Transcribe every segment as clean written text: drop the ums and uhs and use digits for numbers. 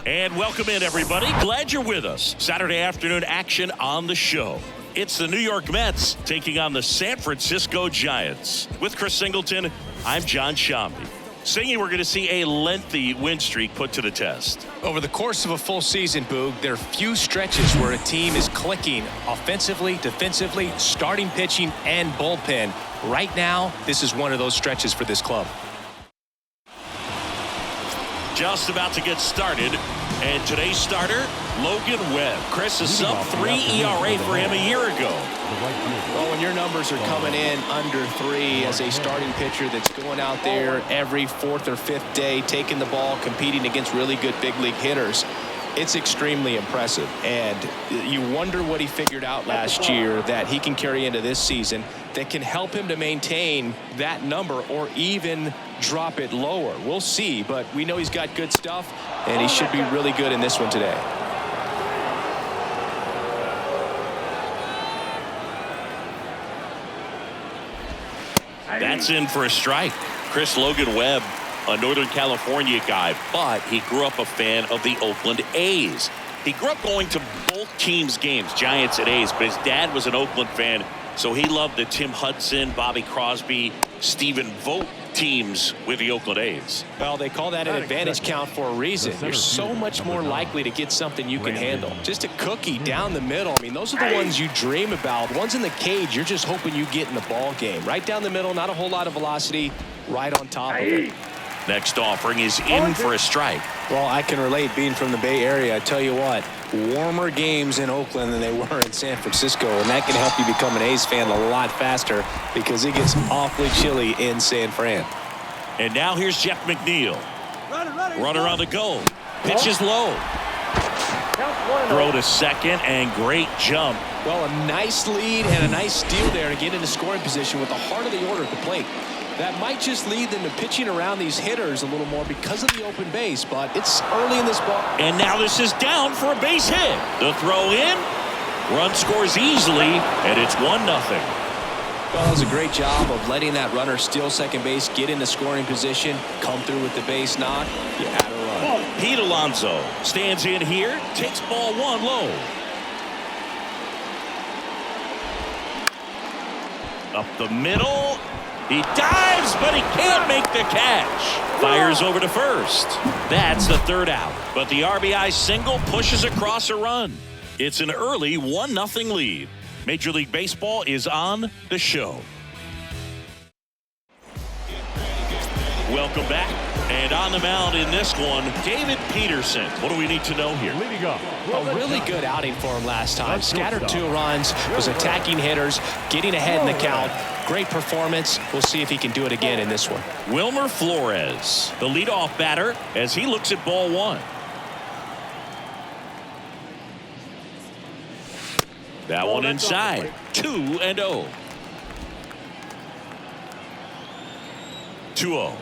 And welcome in, everybody. Glad you're with us. Saturday afternoon action on the show. It's the New York Mets taking on the San Francisco Giants. With Chris Singleton, I'm John Shambi. Singing, we're going to see a lengthy win streak put to the test. Over the course of a full season, Boog, there are few stretches where a team is clicking offensively, defensively, starting pitching, and bullpen. Right now, this is one of those stretches for this club. Just about to get started, and today's starter, Logan Webb. Chris, a sub-3 ERA for him a year ago. Well, when your numbers are coming in under 3 as a starting pitcher that's going out there every 4th or 5th day, taking the ball, competing against really good big league hitters, it's extremely impressive. And you wonder what he figured out last year that he can carry into this season that can help him to maintain that number or even drop it lower. We'll see, but we know he's got good stuff, and he should be really good in this one today. That's in for a strike. Chris, Logan Webb, a Northern California guy, but he grew up a fan of the Oakland A's. He grew up going to both teams' games, Giants and A's, but his dad was an Oakland fan, so he loved the Tim Hudson, Bobby Crosby, Stephen Vogt teams with the Oakland A's. Well, they call that an advantage count for a reason. You're so much more likely to get something you can handle. Just a cookie down the middle. I mean, those are the ones you dream about. The ones in the cage, you're just hoping you get in the ball game. Right down the middle, not a whole lot of velocity, right on top of it. Next offering is in for a strike. Well, I can relate being from the Bay Area. I tell you what, warmer games in Oakland than they were in San Francisco, and that can help you become an A's fan a lot faster because it gets awfully chilly in San Fran. And now here's Jeff McNeil. Runner on the go. Pitch is low. Throw to second and great jump. Well, a nice lead and a nice steal there to get into scoring position with the heart of the order at the plate. That might just lead them to pitching around these hitters a little more because of the open base, but it's early in this ball. And now this is down for a base hit. The throw in. Run scores easily, and it's 1-0. Well, that was a great job of letting that runner steal second base, get into scoring position, come through with the base knock. You had a run. Pete Alonso stands in here, takes ball 1 low. Up the middle. He dives, but he can't make the catch. Fires over to first. That's the third out. But the RBI single pushes across a run. It's an early 1-0 lead. Major League Baseball is on the show. Welcome back. And on the mound in this one, David Peterson. What do we need to know here? A really good outing for him last time. Scattered 2 runs, was attacking hitters, getting ahead in the count. Great performance. We'll see if he can do it again in this one. Wilmer Flores, the leadoff batter, as he looks at ball 1. That one inside. 2-0. 2-0.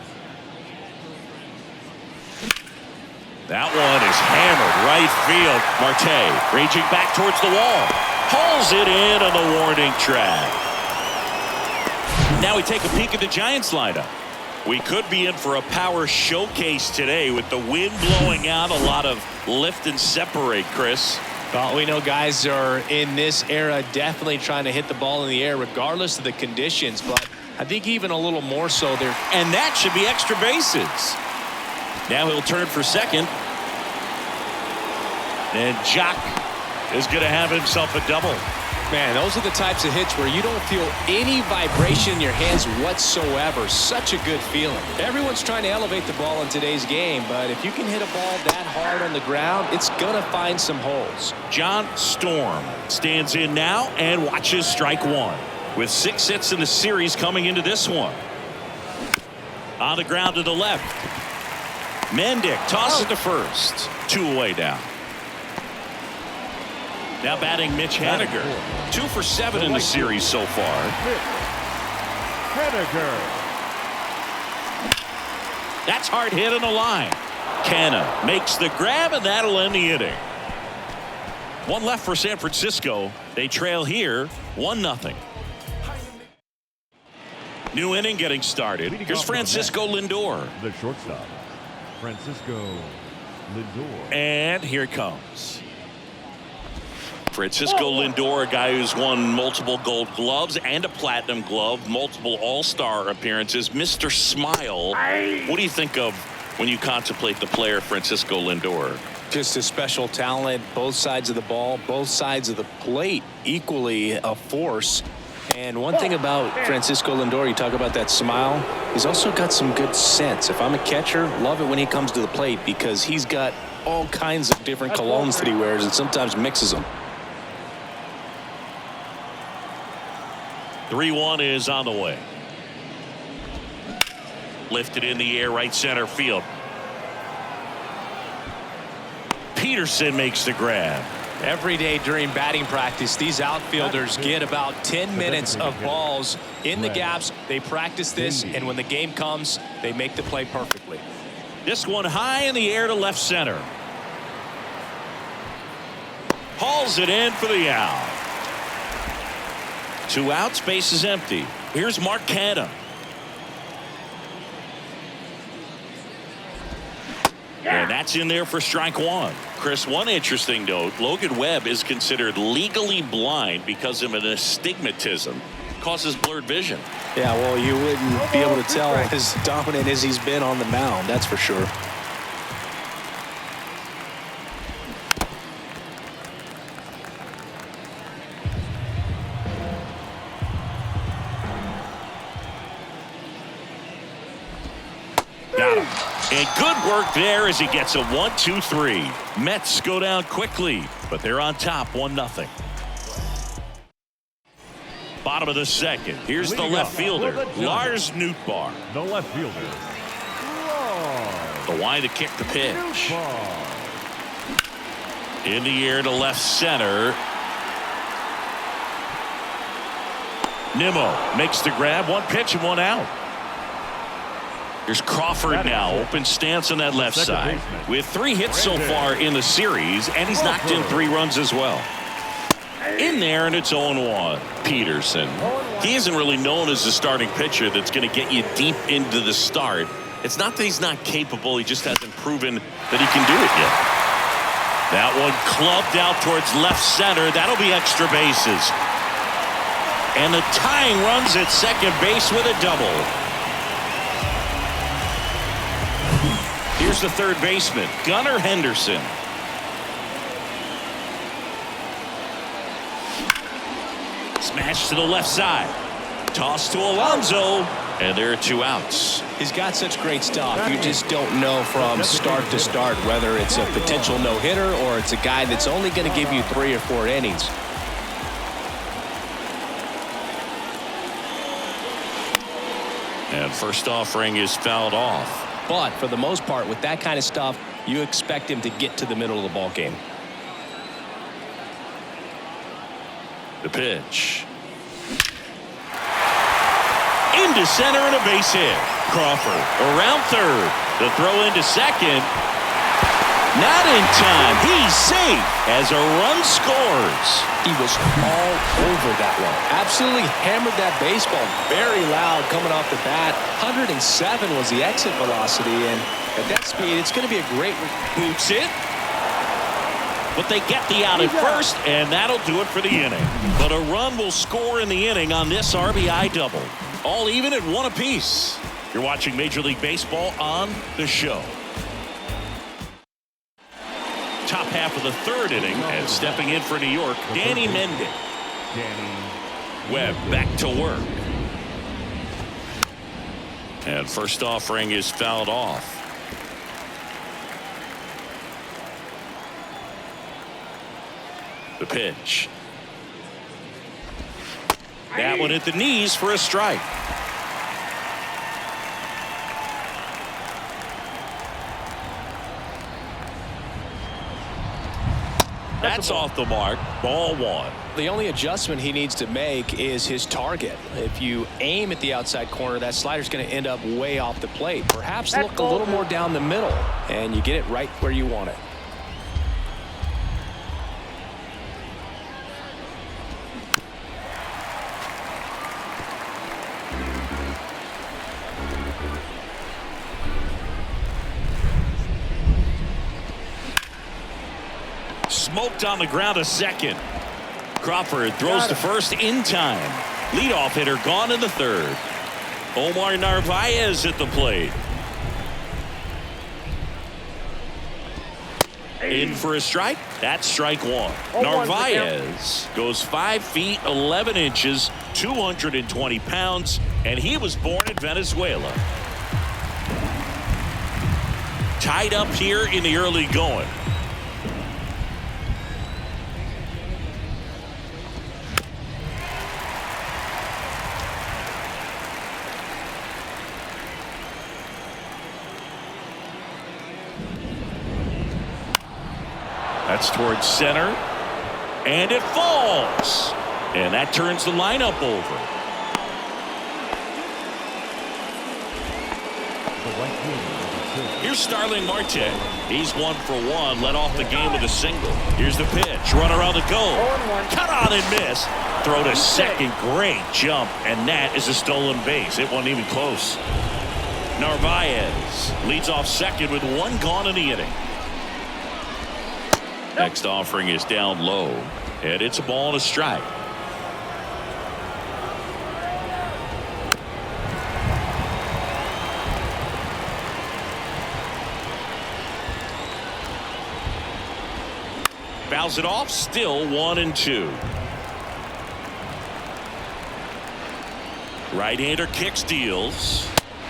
That one is hammered right field. Marte raging back towards the wall. Hauls it in on the warning track. Now we take a peek at the Giants lineup. We could be in for a power showcase today with the wind blowing out. A lot of lift and separate, Chris. Well, we know guys are in this era definitely trying to hit the ball in the air regardless of the conditions, but I think even a little more so there. And that should be extra bases. Now he'll turn for second. And Jock is going to have himself a double. Man, those are the types of hits where you don't feel any vibration in your hands whatsoever. Such a good feeling. Everyone's trying to elevate the ball in today's game, but if you can hit a ball that hard on the ground, it's going to find some holes. John Storm stands in now and watches strike 1. With 6 hits in the series coming into this one. On the ground to the left. Mendick tosses to first. 2 away now. Now batting Mitch Haniger. 2 for 7 in the series so far. Haniger. That's hard hit on the line. Canna makes the grab, and that'll end the inning. 1 left for San Francisco. They trail here 1-0. New inning getting started. Here's Francisco Lindor. The shortstop, Francisco Lindor. And here it comes. Francisco Lindor, a guy who's won multiple Gold Gloves and a Platinum Glove, multiple All-Star appearances. Mr. Smile. What do you think of when you contemplate the player Francisco Lindor? Just a special talent, both sides of the ball, both sides of the plate, equally a force. And one thing about Francisco Lindor, you talk about that smile, he's also got some good sense. If I'm a catcher, love it when he comes to the plate because he's got all kinds of different colognes that he wears and sometimes mixes them. 3-1 is on the way. Lifted in the air, right center field. Peterson makes the grab. Every day during batting practice, these outfielders get about 10 minutes of balls in the gaps. They practice this, and when the game comes, they make the play perfectly. This one high in the air to left center. Hauls it in for the out. 2 outs, base is empty. Here's Mark Canha. And that's in there for strike 1. Chris, one interesting note, Logan Webb is considered legally blind because of an astigmatism. Causes blurred vision. Yeah, well, you wouldn't be able to tell as dominant as he's been on the mound, that's for sure. Got him. And good work there as he gets a 1-2-3. Mets go down quickly, but they're on top 1-0. Bottom of the second. Here's the left fielder, Lars Nootbaar. The left fielder, The line to kick the pitch. In the air to left center. Nimmo makes the grab. 1 pitch and 1 out. Here's Crawford now. Open stance on that left side. With 3 hits so far in the series, and he's knocked in 3 runs as well. In there, and it's 0-1. Peterson. He isn't really known as a starting pitcher that's going to get you deep into the start. It's not that he's not capable. He just hasn't proven that he can do it yet. That one clubbed out towards left center. That'll be extra bases. And the tying runs at second base with a double. Here's the third baseman, Gunnar Henderson. Smash to the left side. Toss to Alonso. And there are 2 outs. He's got such great stuff. You just don't know from start to start whether it's a potential no-hitter or it's a guy that's only going to give you 3 or 4 innings. And first offering is fouled off. But for the most part, with that kind of stuff, you expect him to get to the middle of the ball game. The pitch. Into center and a base hit. Crawford around third. The throw into second. Not in time. He's safe as a run scores. He was all over that one. Absolutely hammered that baseball. Very loud coming off the bat. 107 was the exit velocity, and at that speed, it's going to be a great Boots it. But they get the out at first, and that'll do it for the inning. But a run will score in the inning on this RBI double. All even at 1 apiece. You're watching Major League Baseball on The Show. Top half of the 3rd inning, and stepping in for New York, Danny Mendick. Webb back to work. And first offering is fouled off. The pitch. That one at the knees for a strike. That's off the mark. Ball 1. The only adjustment he needs to make is his target. If you aim at the outside corner, that slider's going to end up way off the plate. Perhaps look a little more down the middle, and you get it right where you want it. smoked on the ground a second. Crawford throws to first in time. Leadoff hitter gone in the third. Omar Narvaez at the plate. In for a strike. That's strike one. Narvaez goes 5 feet 11 inches, 220 pounds, and he was born in Venezuela. Tied up here in the early going. That's towards center, and it falls, and that turns the lineup over. Here's Starling Marte. He's 1 for 1, led off the game with a single. Here's the pitch, run around the goal, cut on and miss. Throw to second, great jump, and that is a stolen base. It wasn't even close. Narvaez leads off second with 1 gone in the inning. Next offering is down low, and it's a ball and a strike. Fouls it off, still 1-2. Right-hander kicks, deals.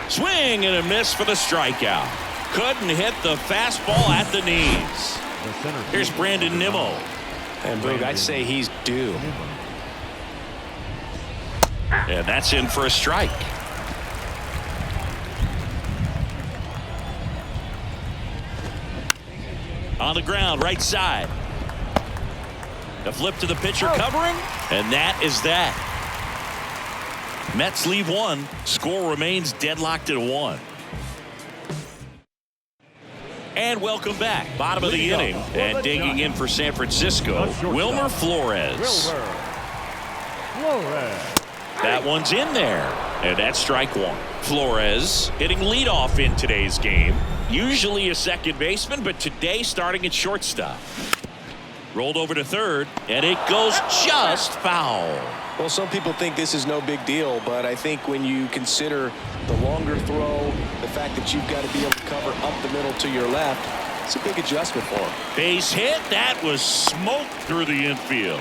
Swing and a miss for the strikeout. Couldn't hit the fastball at the knees. Here's Brandon Nimmo. And Boog, I'd say he's due. And that's in for a strike. On the ground, right side. The flip to the pitcher covering, and that is that. Mets leave 1. Score remains deadlocked at 1. And welcome back. Bottom of the inning, and digging in for San Francisco, Wilmer Flores. That one's in there, and that's strike 1. Flores hitting leadoff in today's game. Usually a second baseman, but today starting at shortstop. Rolled over to third, and it goes just foul. Well, some people think this is no big deal, but I think when you consider the longer throw, the fact that you've got to be able to cover up the middle to your left, it's a big adjustment for him. Base hit. That was smoked through the infield.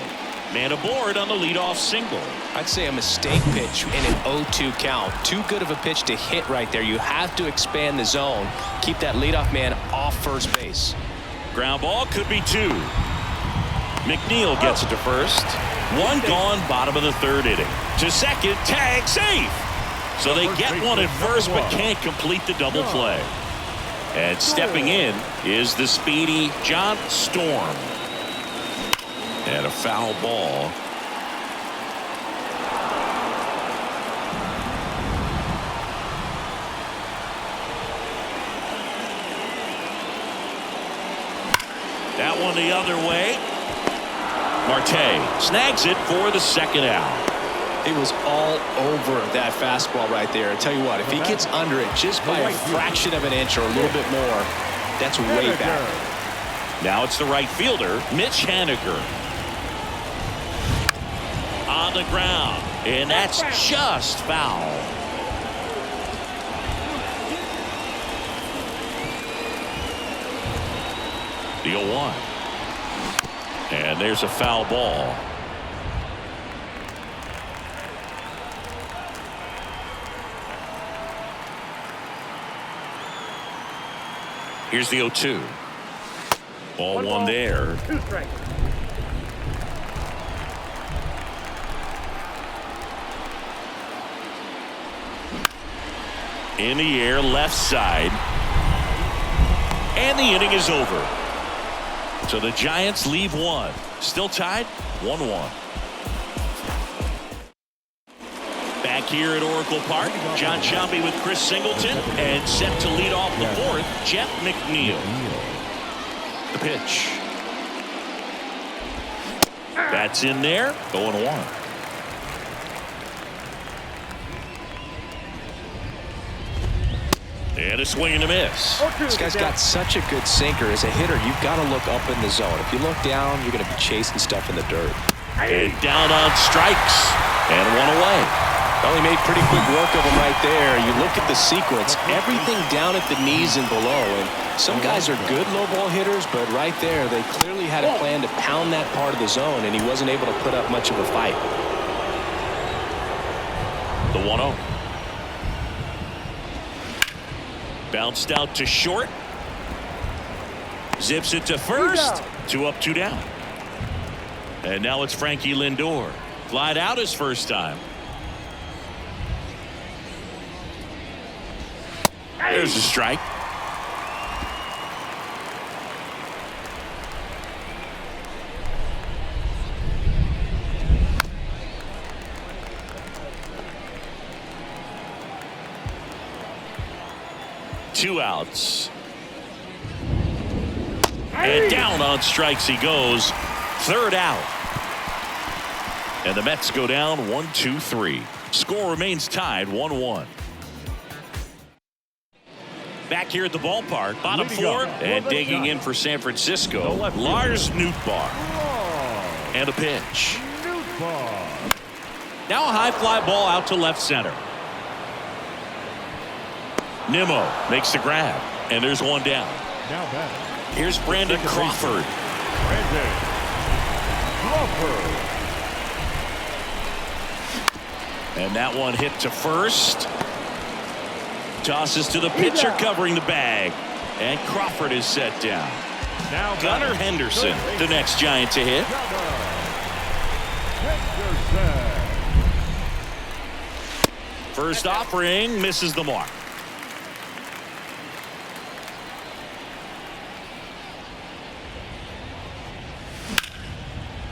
Man aboard on the leadoff single. I'd say a mistake pitch in an 0-2 count. Too good of a pitch to hit right there. You have to expand the zone. Keep that leadoff man off first base. Ground ball, could be 2. McNeil gets it to first. 1 gone, bottom of the third inning. To second, tag, safe. So they get one at first, but can't complete the double play. And stepping in is the speedy John Storm. And a foul ball. That one the other way. Marte snags it for the second out. It was all over that fastball right there. I tell you what, if he gets under it just by a fraction of an inch or a little bit more, that's way back. Now it's the right fielder, Mitch Haniger. On the ground, and that's just foul. The 0-1. And there's a foul ball. Here's the 0-2. Ball one there. 2 strikes. In the air, left side. And the inning is over. So the Giants leave 1. Still tied, 1-1. Back here at Oracle Park, John Sciambi with Chris Singleton, and set to lead off the 4th, Jeff McNeil. The pitch. That's in there, 0-1. And a swing and a miss. This guy's got such a good sinker. As a hitter, you've got to look up in the zone. If you look down, you're going to be chasing stuff in the dirt. And down on strikes. And one away. Well, he made pretty quick work of him right there. You look at the sequence, everything down at the knees and below. And some guys are good low ball hitters, but right there, they clearly had a plan to pound that part of the zone, and he wasn't able to put up much of a fight. The 1-0. Bounced out to short. Zips it to first. 2 up, 2 down. And now it's Frankie Lindor. Flied out his first time. There's a strike. Two outs. And down on strikes he goes. Third out. And the Mets go down 1-2-3. Score remains tied 1-1. Back here at the ballpark, bottom four, and digging in for San Francisco, Lars Nootbaar. And a pitch. Now a high fly ball out to left center. Nimmo makes the grab, and there's one down. Now batting. Here's Brandon Crawford. Brandon Crawford. And that one hit to first. Tosses to the pitcher covering the bag. And Crawford is set down. Now Gunnar Henderson, the next Giant to hit. First offering misses the mark.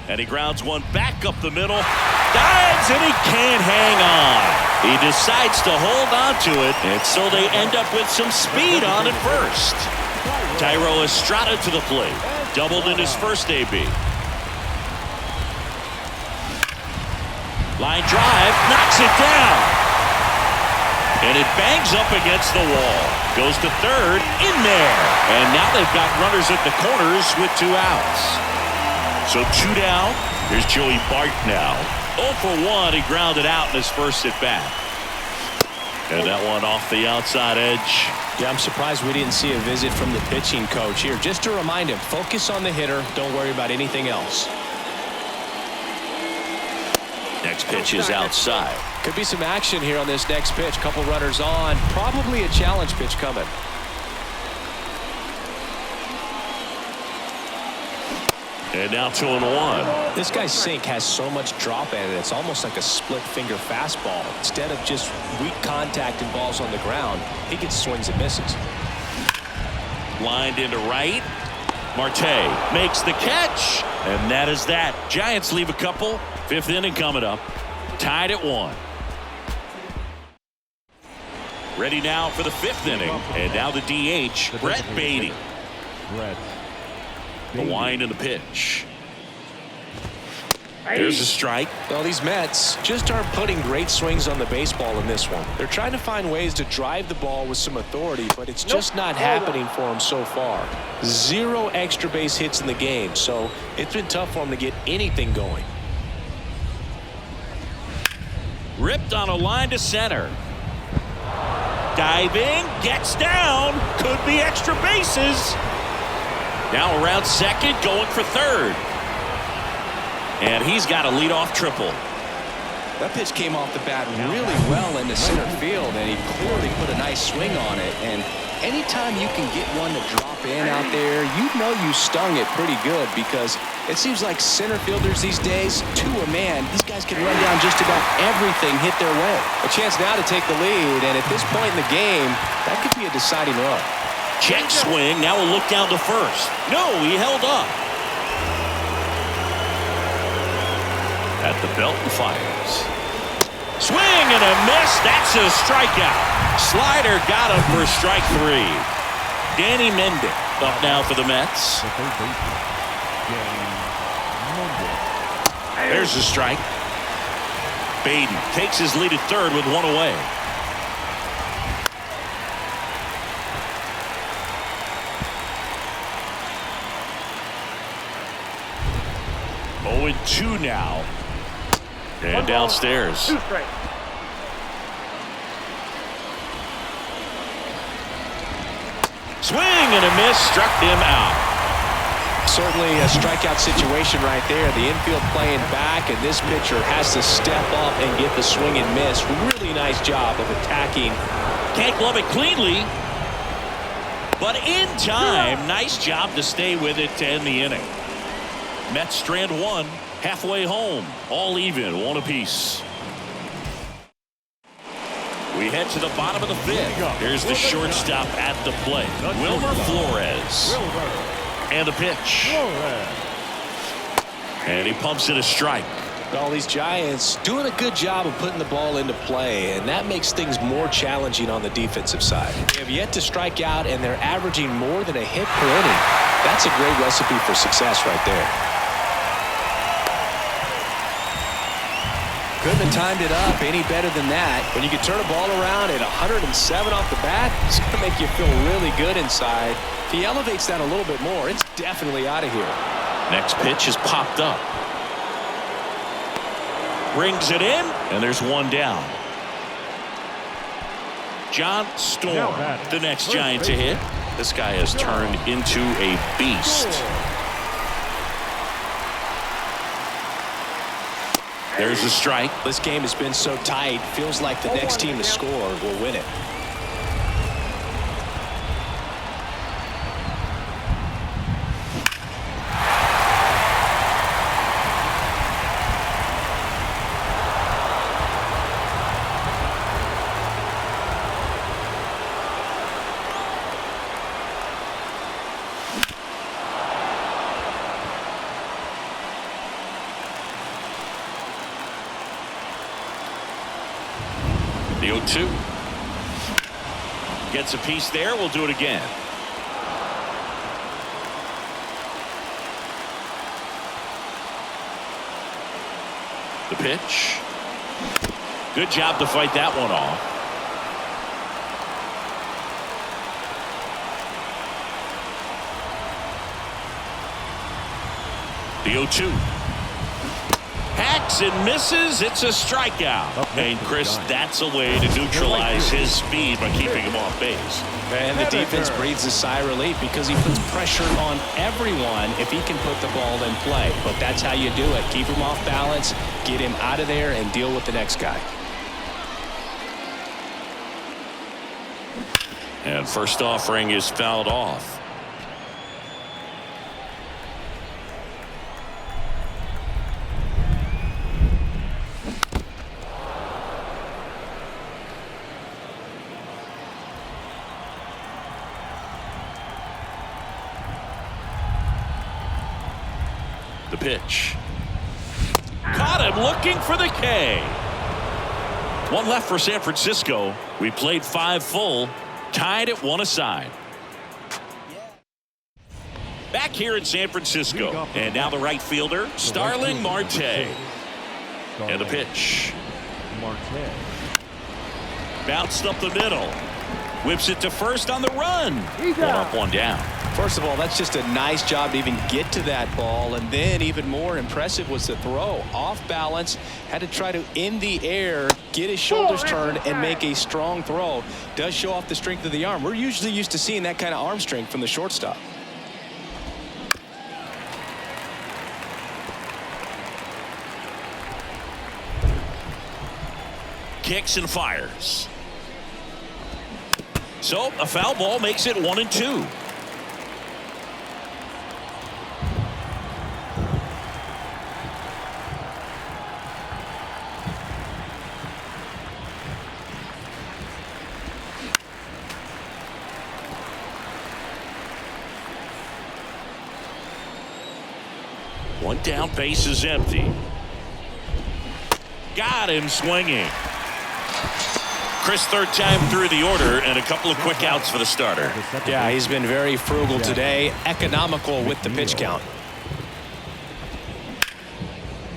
And he grounds one back up the middle. Dives, and he can't hang on. He decides to hold on to it, and so they end up with some speed on at first. Thairo Estrada to the plate. Doubled in his first AB. Line drive, knocks it down. And it bangs up against the wall. Goes to third, in there. And now they've got runners at the corners with 2 outs. So 2 down. Here's Joey Bart now. 0 for 1. He grounded out in his first at bat. And that one off the outside edge. Yeah, I'm surprised we didn't see a visit from the pitching coach here. Just to remind him, focus on the hitter. Don't worry about anything else. Next pitch is outside. Could be some action here on this next pitch. Couple runners on. Probably a challenge pitch coming. And now 2-1. This guy's sink has so much drop in it. It's almost like a split finger fastball. Instead of just weak contact and balls on the ground, he gets swings and misses. Lined into right. Marte makes the catch. And that is that. Giants leave a couple. 5th inning coming up. Tied at 1. Ready now for the 5th inning. And now the DH, Brett Baty. The wind and the pitch. There's a strike. Well, these Mets just aren't putting great swings on the baseball in this one. They're trying to find ways to drive the ball with some authority, but it's just not happening for them so far. 0 extra base hits in the game, so it's been tough for them to get anything going. Ripped on a line to center. Diving, gets down, could be extra bases. Now around second, going for third. And he's got a leadoff triple. That pitch came off the bat really well into center field, and he clearly put a nice swing on it. And anytime you can get one to drop in out there, you know you stung it pretty good, because it seems like center fielders these days, to a man, these guys can run down just about everything hit their way. A chance now to take the lead, and at this point in the game, that could be a deciding run. Check swing. Now a look down to first. No, he held up. At the belt and fires. Swing and a miss. That's a strikeout. Slider got him for strike 3. Danny Mendick up now for the Mets. There's a strike. Baden takes his lead at third with 1 away. 0-2 now. And downstairs. 2 straight. Swing and a miss. Struck him out. Certainly a strikeout situation right there. The infield playing back, and this pitcher has to step up and get the swing and miss. Really nice job of attacking. Can't glove it cleanly, but in time. Nice job to stay with it to end the inning. Mets strand one, halfway home, all even, one apiece. We head to the bottom of the fifth. Here's the shortstop at the plate, Wilmer Flores. And the pitch. And he pumps it a strike. All these Giants doing a good job of putting the ball into play, and that makes things more challenging on the defensive side. They have yet to strike out, and they're averaging more than a hit per inning. That's a great recipe for success right there. Couldn't have timed it up any better than that. When you can turn a ball around at 107 off the bat, it's going to make you feel really good inside. If he elevates that a little bit more, it's definitely out of here. Next pitch is popped up. Brings it in, and there's one down. John Storm, the next Giant to hit. This guy has turned into a beast. There's a strike. This game has been so tight, feels like the next team to score will win it. The 0-2. Gets a piece there. We'll do it again. The pitch. Good job to fight that one off. The 0-2. Hacks and misses. It's a strikeout. And Chris, that's a way to neutralize his speed by keeping him off base. And the defense breathes a sigh of relief because he puts pressure on everyone if he can put the ball in play. But that's how you do it. Keep him off balance, get him out of there, and deal with the next guy. And first offering is fouled off. The pitch. Caught him looking for the K. One left for San Francisco. We played 5 full, tied at 1 aside. Back here in San Francisco. And now the right fielder, Starling Marte. And the pitch. Marte. Bounced up the middle. Whips it to first on the run. One up, one down. First of all, that's just a nice job to even get to that ball, and then even more impressive was the throw. Off balance, had to try to in the air, get his shoulders turned, and make a strong throw. Does show off the strength of the arm. We're usually used to seeing that kind of arm strength from the shortstop. Kicks and fires. So a foul ball makes it 1-2. One down, base is empty. Got him swinging. Chris, third time through the order, and a couple of quick outs for the starter. Yeah, he's been very frugal today, economical with the pitch count.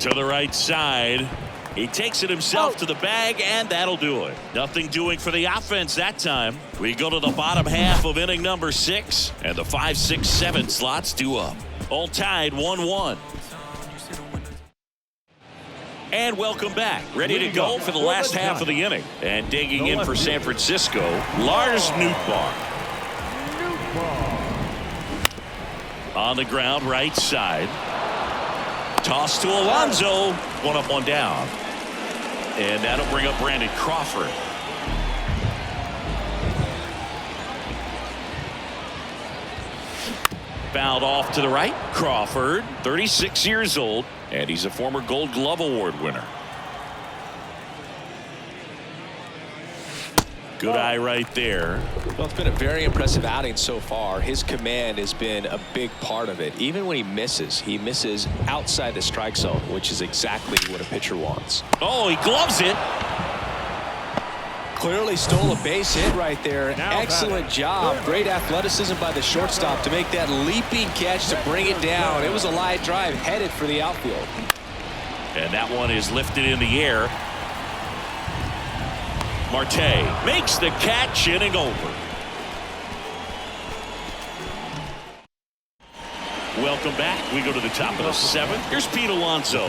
To the right side. He takes it himself to the bag, and that'll do it. Nothing doing for the offense that time. We go to the bottom half of inning number 6, and the 5, 6, 7 slots due up. All tied 1-1. And welcome back. Ready to go for the last half of the inning. And digging in for San Francisco, Lars Nootbaar. On the ground, right side. Toss to Alonso. One up, one down. And that'll bring up Brandon Crawford. Fouled off to the right. Crawford, 36 years old, and he's a former Gold Glove Award winner. Good eye right there. Well, it's been a very impressive outing so far. His command has been a big part of it. Even when he misses outside the strike zone, which is exactly what a pitcher wants. Oh, he gloves it. Clearly stole a base hit right there. Excellent job. Great athleticism by the shortstop to make that leaping catch to bring it down. It was a line drive headed for the outfield. And that one is lifted in the air. Marte makes the catch, inning over. Welcome back. We go to the top of the seventh. Here's Pete Alonso.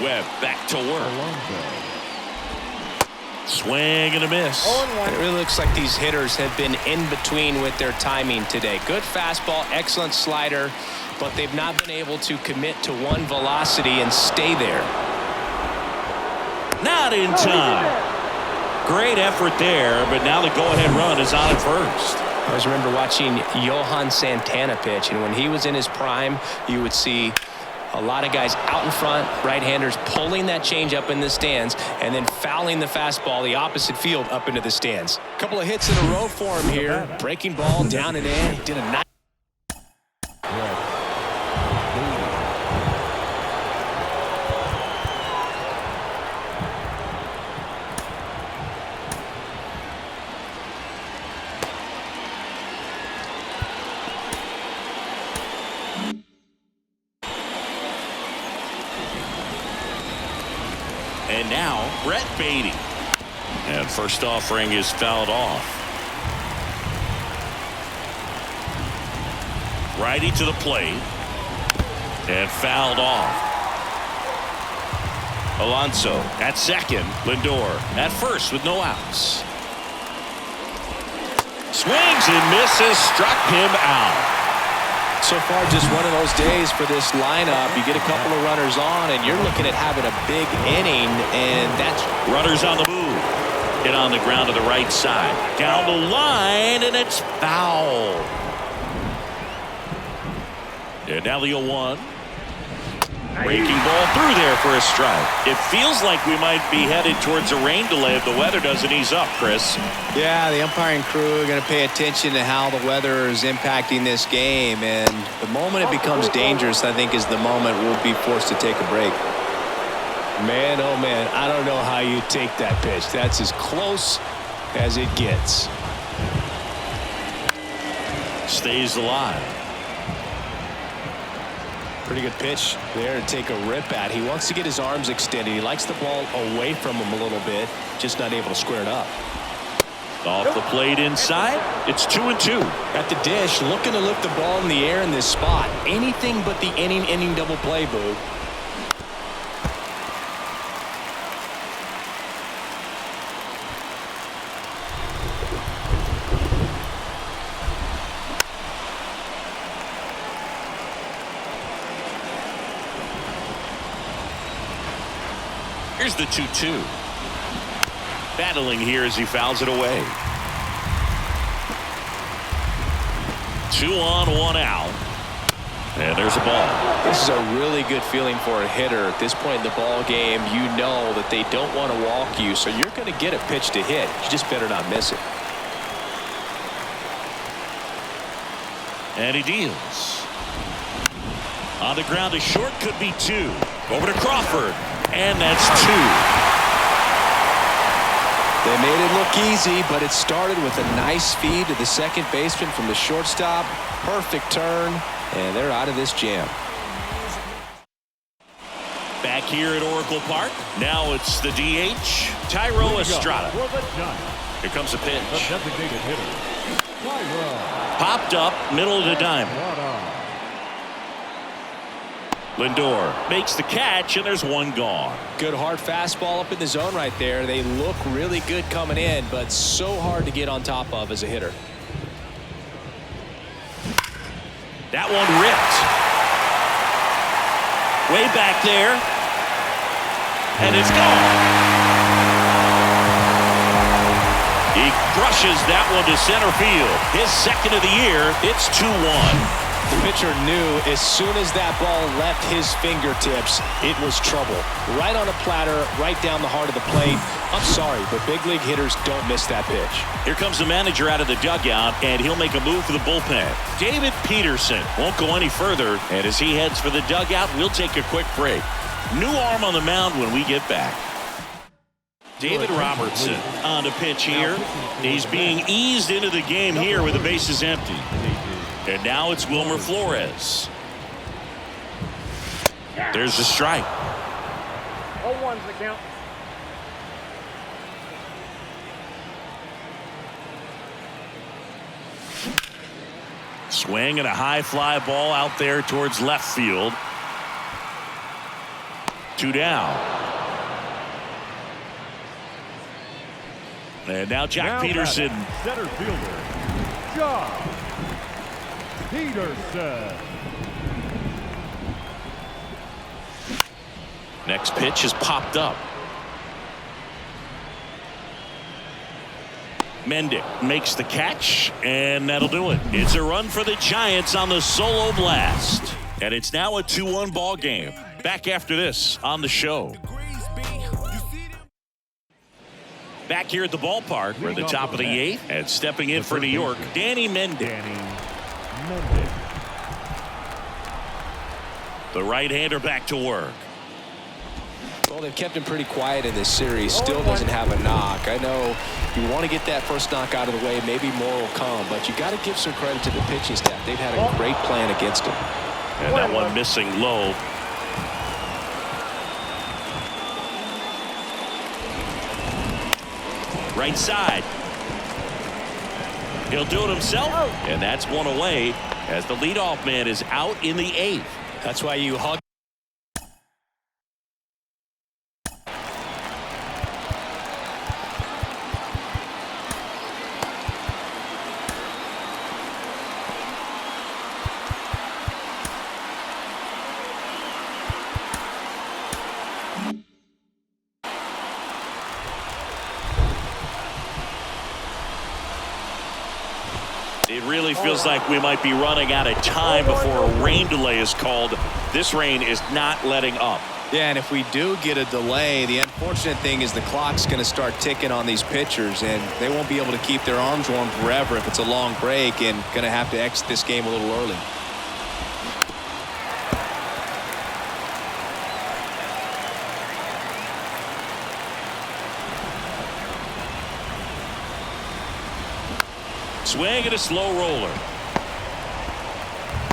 Webb back to work. Swing and a miss. It really looks like these hitters have been in between with their timing today. Good fastball, excellent slider, but they've not been able to commit to one velocity and stay there. Not in time. Great effort there, but now the go-ahead run is on at first. I always remember watching Johan Santana pitch, and when he was in his prime, you would see a lot of guys out in front, right-handers pulling that change up in the stands and then fouling the fastball the opposite field up into the stands. A couple of hits in a row for him here. Breaking ball down and in. He did a nice. And now, Brett Baty. And first offering is fouled off. Righty to the plate. And fouled off. Alonso at second. Lindor at first with no outs. Swings and misses. Struck him out. So far, just one of those days for this lineup. You get a couple of runners on, and you're looking at having a big inning, and that's runners on the move. Hit on the ground to the right side. Down the line, and it's foul. And now the 0-1. Breaking ball through there for a strike. It feels like we might be headed towards a rain delay if the weather doesn't ease up, Chris. Yeah, the umpiring crew are going to pay attention to how the weather is impacting this game. And the moment it becomes dangerous, I think, is the moment we'll be forced to take a break. Man, oh man, I don't know how you take that pitch. That's as close as it gets. Stays alive. Pretty good pitch there to take a rip at. He wants to get his arms extended. He likes the ball away from him a little bit, just not able to square it up. Off the plate inside. It's 2-2. At the dish, looking to lift the ball in the air in this spot. Anything but the inning double play, Boo. Here's the 2-2. Battling here as he fouls it away. 2 on, 1 out. And there's a ball. This is a really good feeling for a hitter. At this point in the ball game, you know that they don't want to walk you, so you're going to get a pitch to hit. You just better not miss it. And he deals. On the ground, a short could be 2. Over to Crawford. And that's 2. They made it look easy, but it started with a nice feed to the second baseman from the shortstop. Perfect turn, and they're out of this jam. Back here at Oracle Park. Now it's the DH, Thairo Estrada. Here comes a pitch. Designated hitter. Popped up, middle of the diamond. Lindor makes the catch, and there's one gone. Good hard fastball up in the zone right there. They look really good coming in, but so hard to get on top of as a hitter. That one ripped. Way back there. And it's gone. He crushes that one to center field. His second of the year. It's 2-1. The pitcher knew as soon as that ball left his fingertips, it was trouble. Right on a platter, right down the heart of the plate. I'm sorry, but big league hitters don't miss that pitch. Here comes the manager out of the dugout, and he'll make a move for the bullpen. David Peterson won't go any further, and as he heads for the dugout, we'll take a quick break. New arm on the mound when we get back. David Robertson on the pitch here. He's being eased into the game here with the bases empty. And now it's Wilmer Flores. There's the strike. 0-1's the count. Swing and a high fly ball out there towards left field. 2 down. And now Jack Peterson. Center fielder, Josh Peterson. Next pitch is popped up. Mendick makes the catch, and that'll do it. It's a run for the Giants on the solo blast. And it's now a 2-1 ball game. Back after this on the show. Back here at the ballpark, we're at the top of the 8th, and stepping in for New York, Danny Mendick. The right-hander back to work. Well, they've kept him pretty quiet in this series. Still doesn't have a knock. I know you want to get that first knock out of the way. Maybe more will come, but you got to give some credit to the pitching staff. They've had a great plan against him. And that one missing low. Right side. He'll do it himself, and that's one away as the leadoff man is out in the 8th. That's why you hug. It really feels like we might be running out of time before a rain delay is called. This rain is not letting up. Yeah, and if we do get a delay, the unfortunate thing is the clock's going to start ticking on these pitchers, and they won't be able to keep their arms warm forever if it's a long break, and going to have to exit this game a little early. Swing and a slow roller.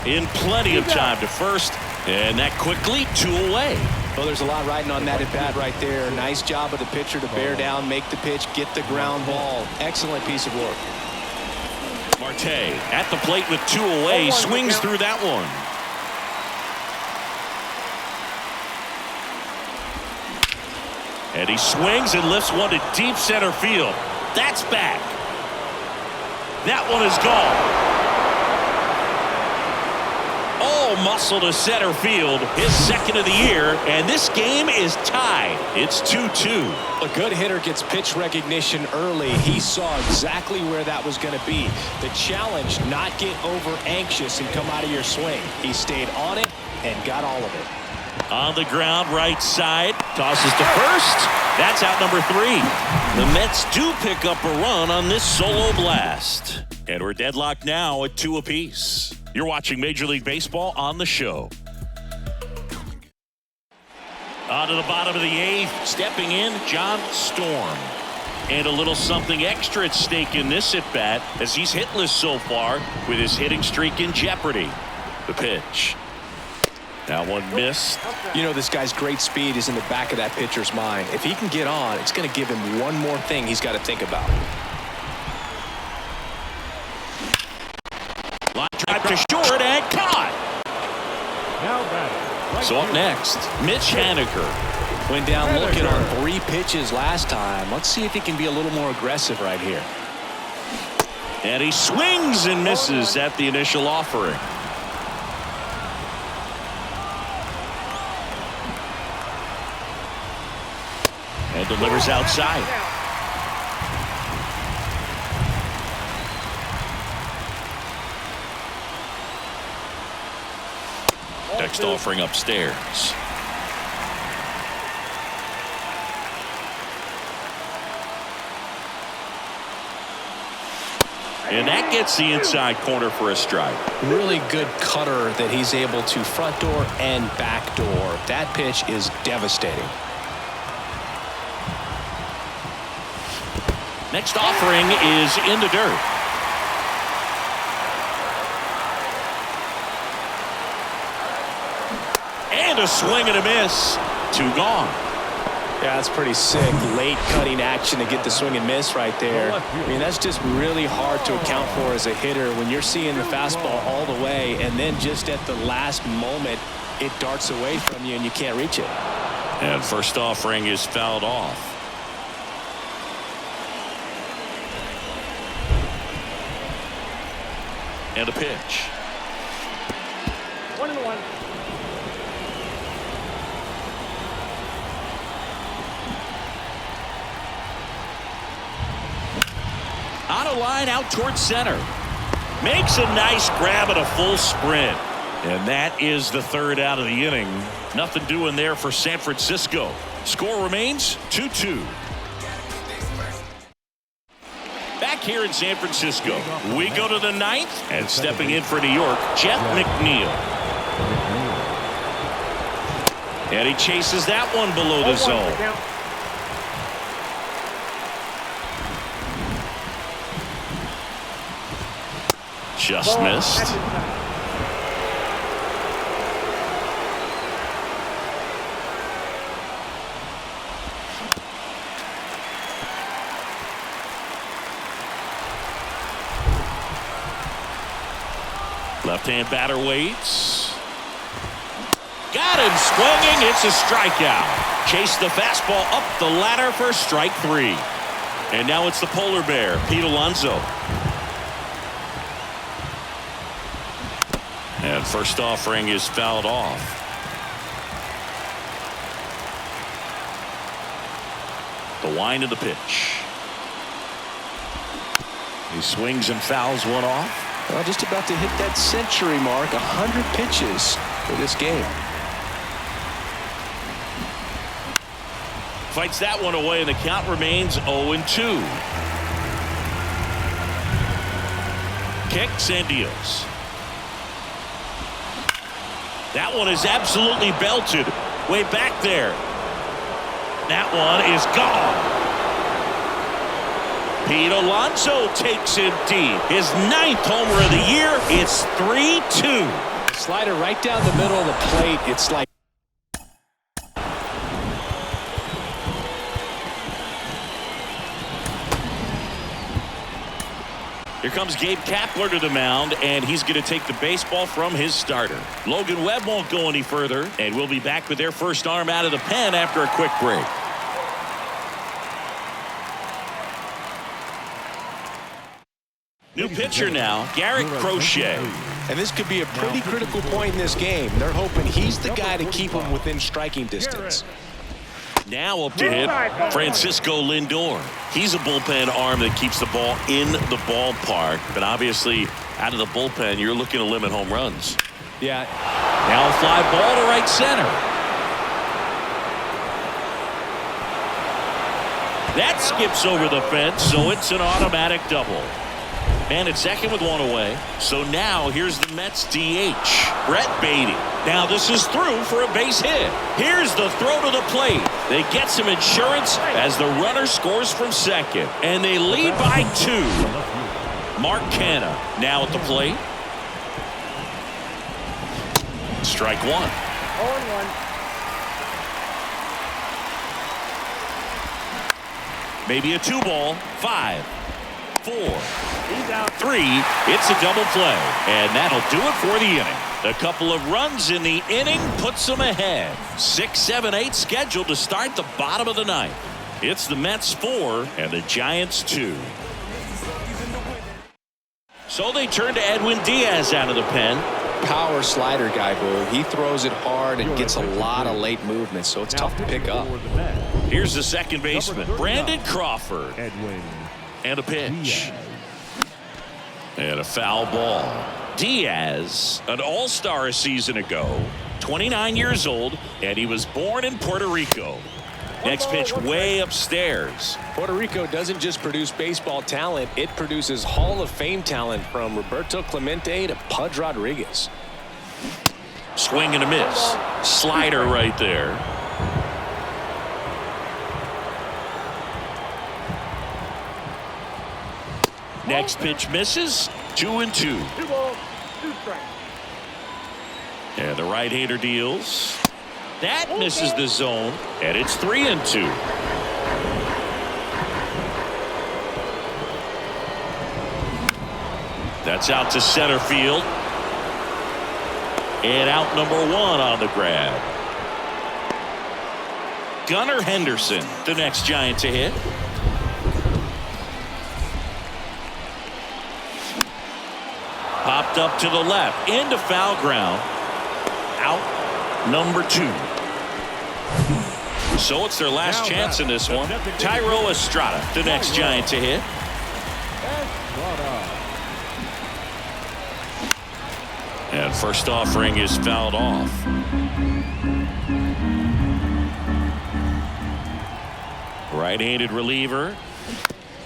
In plenty of time to first, and that quickly 2 away. Well, there's a lot riding on that at bat right there. Nice job of the pitcher to bear down, make the pitch, get the ground ball. Excellent piece of work. Marte at the plate with 2 away, swings through that one. And he swings and lifts one to deep center field. That's back. That one is gone. All muscle to center field, his second of the year, and this game is tied. It's 2-2. A good hitter gets pitch recognition early. He saw exactly where that was going to be. The challenge, not get over anxious and come out of your swing. He stayed on it and got all of it. On the ground, right side, tosses to first. That's out number 3. The Mets do pick up a run on this solo blast. And we're deadlocked now at 2 apiece. You're watching Major League Baseball on the show. On to the bottom of the 8th, stepping in, John Storm. And a little something extra at stake in this at-bat as he's hitless so far with his hitting streak in jeopardy. The pitch. That one missed. You know, this guy's great speed is in the back of that pitcher's mind. If he can get on, it's going to give him one more thing he's got to think about. Line drive to short and caught. Now batting, So up next, Mitch Haniger. Went down looking on 3 pitches last time. Let's see if he can be a little more aggressive right here. And he swings and misses at the initial offering. And delivers outside. Next offering upstairs. And that gets the inside corner for a strike. Really good cutter that he's able to front door and back door. That pitch is devastating. Next offering is in the dirt. And a swing and a miss. 2 gone. Yeah, that's pretty sick. Late cutting action to get the swing and miss right there. I mean, that's just really hard to account for as a hitter when you're seeing the fastball all the way and then just at the last moment it darts away from you and you can't reach it. And first offering is fouled off. And a pitch. 1-1. On a line out towards center. Makes a nice grab at a full sprint. And that is the 3rd out of the inning. Nothing doing there for San Francisco. Score remains 2-2. Back here in San Francisco, we go to the 9th, and stepping in for New York, Jeff McNeil. And he chases that one below the zone. Just missed. Left-hand batter waits. Got him swinging. It's a strikeout. Chase the fastball up the ladder for strike 3. And now it's the polar bear, Pete Alonso. And first offering is fouled off. The wind of the pitch. He swings and fouls one off. Well, just about to hit that century mark, 100 pitches for this game. Fights that one away, and the count remains 0-2. Kicks and deals. That one is absolutely belted. Way back there. That one is gone. Pete Alonso takes him deep. His 9th homer of the year. It's 3-2. Slider right down the middle of the plate. It's like here comes Gabe Kapler to the mound, and he's going to take the baseball from his starter. Logan Webb won't go any further, and we'll be back with their first arm out of the pen after a quick break. New pitcher now, Garrett Crochet. And this could be a pretty critical point in this game. They're hoping he's the guy to keep them within striking distance. Now up to hit Francisco Lindor. He's a bullpen arm that keeps the ball in the ballpark. But obviously, out of the bullpen, you're looking to limit home runs. Yeah. Now a fly ball to right center. That skips over the fence, so it's an automatic double. And it's second with one away. So now here's the Mets DH, Brett Baty. Now this is through for a base hit. Here's the throw to the plate. They get some insurance as the runner scores from second. And they lead by 2. Mark Canha now at the plate. Strike 1. 0-1. Maybe a 2-ball. 5, 4, He's out. 3. It's a double play. And that'll do it for the inning. A couple of runs in the inning puts them ahead. 6, 7, 8 scheduled to start the bottom of the ninth. It's the Mets 4 and the Giants 2. So they turn to Edwin Diaz out of the pen. Power slider guy, Boo. He throws it hard and gets a lot of late movement, so it's tough to pick up. Here's the second baseman, Brandon Crawford. Edwin And a pitch. Diaz. And a foul ball. Diaz, an all-star a season ago, 29 years old, and he was born in Puerto Rico. Next pitch way upstairs. Puerto Rico doesn't just produce baseball talent, it produces Hall of Fame talent from Roberto Clemente to Pudge Rodriguez. Swing and a miss. Slider right there. Next pitch misses. 2-2. 2 balls, 2 strikes. And the right-hander deals. That misses the zone, and it's 3-2. That's out to center field. And out number 1 on the grab. Gunnar Henderson, the next Giant to hit. Popped up to the left, into foul ground. Out number 2. So it's their last chance in this one. Thairo Estrada, the next Giant to hit. And first offering is fouled off. Right-handed reliever.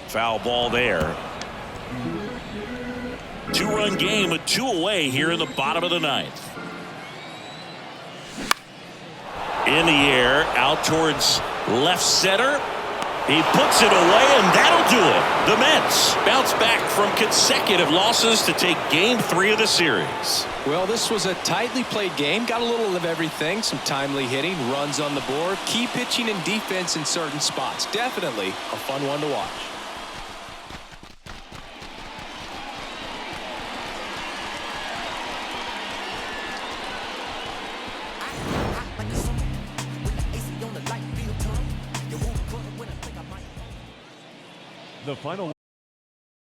Foul ball there. 2-run game with 2 away here in the bottom of the ninth. In the air, out towards left center. He puts it away, and that'll do it. The Mets bounce back from consecutive losses to take Game 3 of the series. Well, this was a tightly played game. Got a little of everything. Some timely hitting, runs on the board, key pitching and defense in certain spots. Definitely a fun one to watch. The final